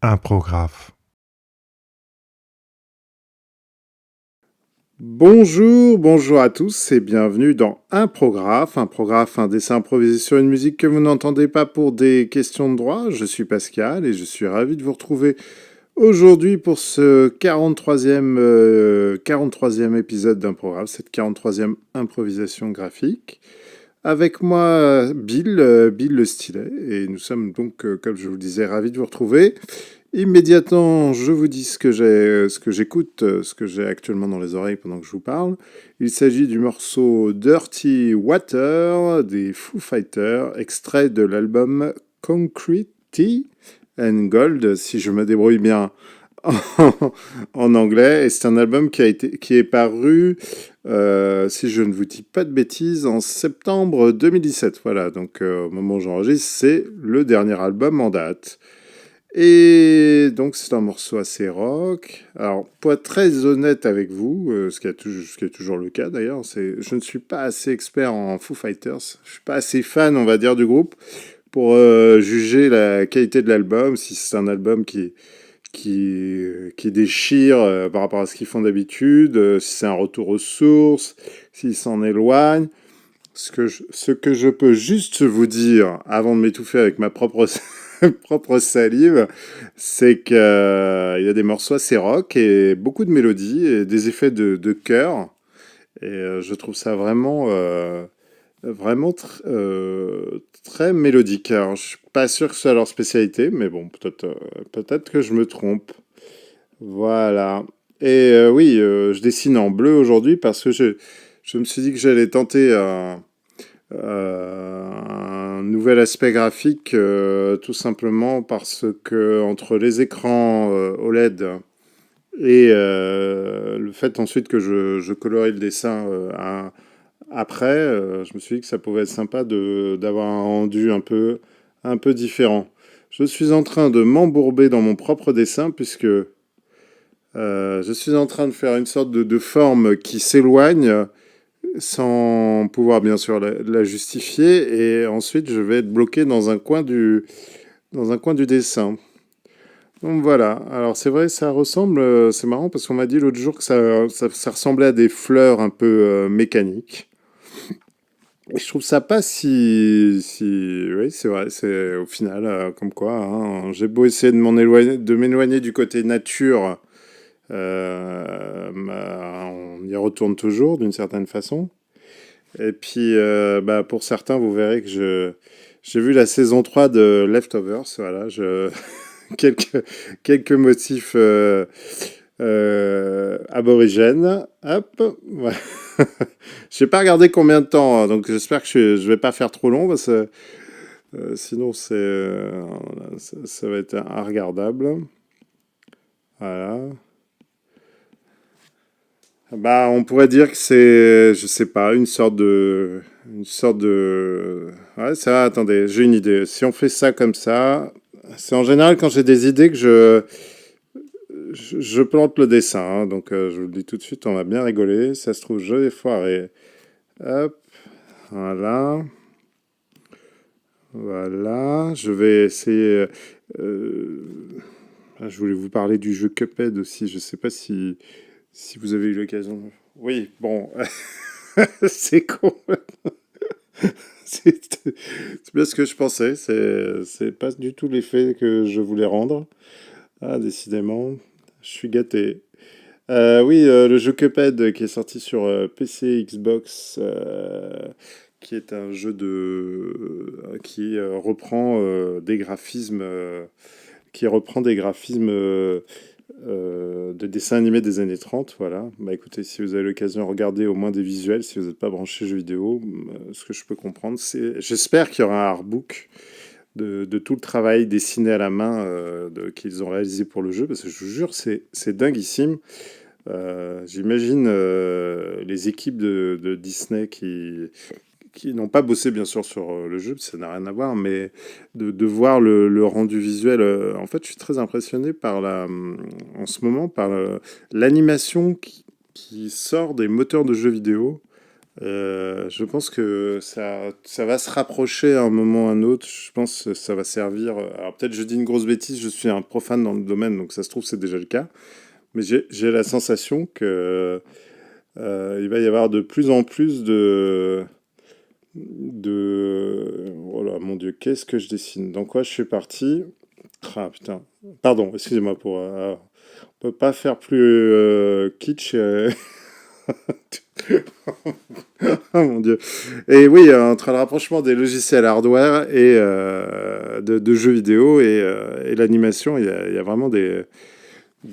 Imprographe. Bonjour à tous et bienvenue dans Imprographe, un dessin improvisé sur une musique que vous n'entendez pas pour des questions de droit. Je suis Pascal et je suis ravi de vous retrouver aujourd'hui pour ce 43e épisode d'Imprographe, cette 43e improvisation graphique. Avec moi, Bill le stylet, et nous sommes donc, comme je vous le disais, ravis de vous retrouver. Immédiatement, je vous dis ce que j'écoute, ce que j'ai actuellement dans les oreilles pendant que je vous parle. Il s'agit du morceau Dirty Water des Foo Fighters, extrait de l'album Concrete Tea and Gold, si je me débrouille bien en anglais. Et c'est un album qui est paru, si je ne vous dis pas de bêtises, en septembre 2017. Voilà, donc au moment où j'enregistre, c'est le dernier album en date. Et donc c'est un morceau assez rock. Alors pour être très honnête avec vous, ce qui est toujours le cas d'ailleurs, je ne suis pas assez expert en Foo Fighters. Je suis pas assez fan, on va dire, du groupe pour juger la qualité de l'album, si c'est un album qui déchire par rapport à ce qu'ils font d'habitude, si c'est un retour aux sources, s'ils s'en éloignent. Ce que je peux juste vous dire, avant de m'étouffer avec ma propre, propre salive, c'est qu'il y a des morceaux assez rock et beaucoup de mélodies et des effets de chœur. Et je trouve ça vraiment très mélodique. Alors, je suis pas sûr que ce soit leur spécialité, mais bon, peut-être que je me trompe. Voilà. Et oui, je dessine en bleu aujourd'hui parce que je me suis dit que j'allais tenter un nouvel aspect graphique, tout simplement parce que entre les écrans OLED et le fait ensuite que je colorie le dessin après, je me suis dit que ça pouvait être sympa d'avoir un rendu un peu différent. Je suis en train de m'embourber dans mon propre dessin puisque je suis en train de faire une sorte de forme qui s'éloigne sans pouvoir bien sûr la justifier, et ensuite je vais être bloqué dans un coin du dessin. Donc voilà, alors c'est vrai, ça ressemble, c'est marrant parce qu'on m'a dit l'autre jour que ça ressemblait à des fleurs un peu mécaniques. Et je trouve ça pas oui, c'est vrai, c'est au final, comme quoi, hein, j'ai beau essayer de m'éloigner du côté nature, on y retourne toujours d'une certaine façon. Et puis, bah, pour certains, vous verrez que j'ai vu la saison 3 de Leftovers. Voilà, quelques, quelques motifs aborigènes. Hop, ouais. J'ai pas regardé combien de temps, hein, donc j'espère que je vais pas faire trop long parce que sinon ça va être regardable. Voilà. Bah, on pourrait dire que c'est, je sais pas, une sorte de, ouais, ça, attendez, j'ai une idée. Si on fait ça comme ça, c'est en général quand j'ai des idées que je plante le dessin, hein. Donc, je vous le dis tout de suite, on va bien rigoler. Ça se trouve, je vais foirer. Hop, voilà, voilà. Je vais essayer. Je voulais vous parler du jeu Cuphead aussi. Je sais pas si vous avez eu l'occasion. Oui, bon, c'est con. C'est bien ce que je pensais. C'est pas du tout l'effet que je voulais rendre. Ah, décidément, je suis gâté. Oui, le jeu Cuphead qui est sorti sur PC, Xbox, qui est un jeu qui reprend des graphismes, de dessins animés des années 30, voilà. Bah écoutez, si vous avez l'occasion de regarder au moins des visuels, si vous n'êtes pas branché jeux vidéo, ce que je peux comprendre, c'est... J'espère qu'il y aura un artbook de tout le travail dessiné à la main qu'ils ont réalisé pour le jeu, parce que je vous jure, c'est dinguissime. J'imagine les équipes de Disney qui n'ont pas bossé bien sûr sur le jeu, ça n'a rien à voir, mais de voir le rendu visuel. En fait, je suis très impressionné en ce moment par l'animation qui sort des moteurs de jeux vidéo. Je pense que ça va se rapprocher à un moment ou à un autre. Je pense que ça va servir. Alors peut-être je dis une grosse bêtise, je suis un profane dans le domaine, donc ça se trouve c'est déjà le cas. Mais j'ai la sensation que il va y avoir de plus en plus oh là, mon Dieu, qu'est-ce que je dessine? Dans quoi je suis parti? Ah putain. Pardon, excusez-moi pour. On peut pas faire plus kitsch. Oh mon Dieu. Et oui, entre le rapprochement des logiciels hardware et de jeux vidéo et l'animation, il y a vraiment des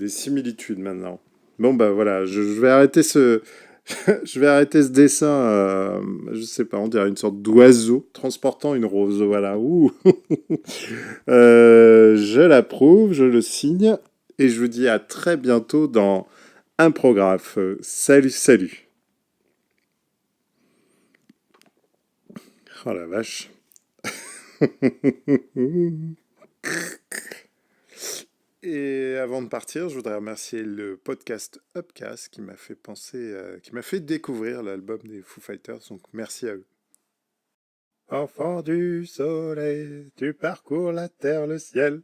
similitudes maintenant. Bon, bah voilà, je vais arrêter je vais arrêter ce dessin, je sais pas, on dirait une sorte d'oiseau transportant une rose, voilà. Ouh. Je l'approuve, je le signe, et je vous dis à très bientôt dans un prographe. Salut, salut. Oh la vache. Et avant de partir, je voudrais remercier le podcast Upcast qui m'a fait penser, qui m'a fait découvrir l'album des Foo Fighters. Donc merci à eux. Enfant du soleil, tu parcours la terre, le ciel.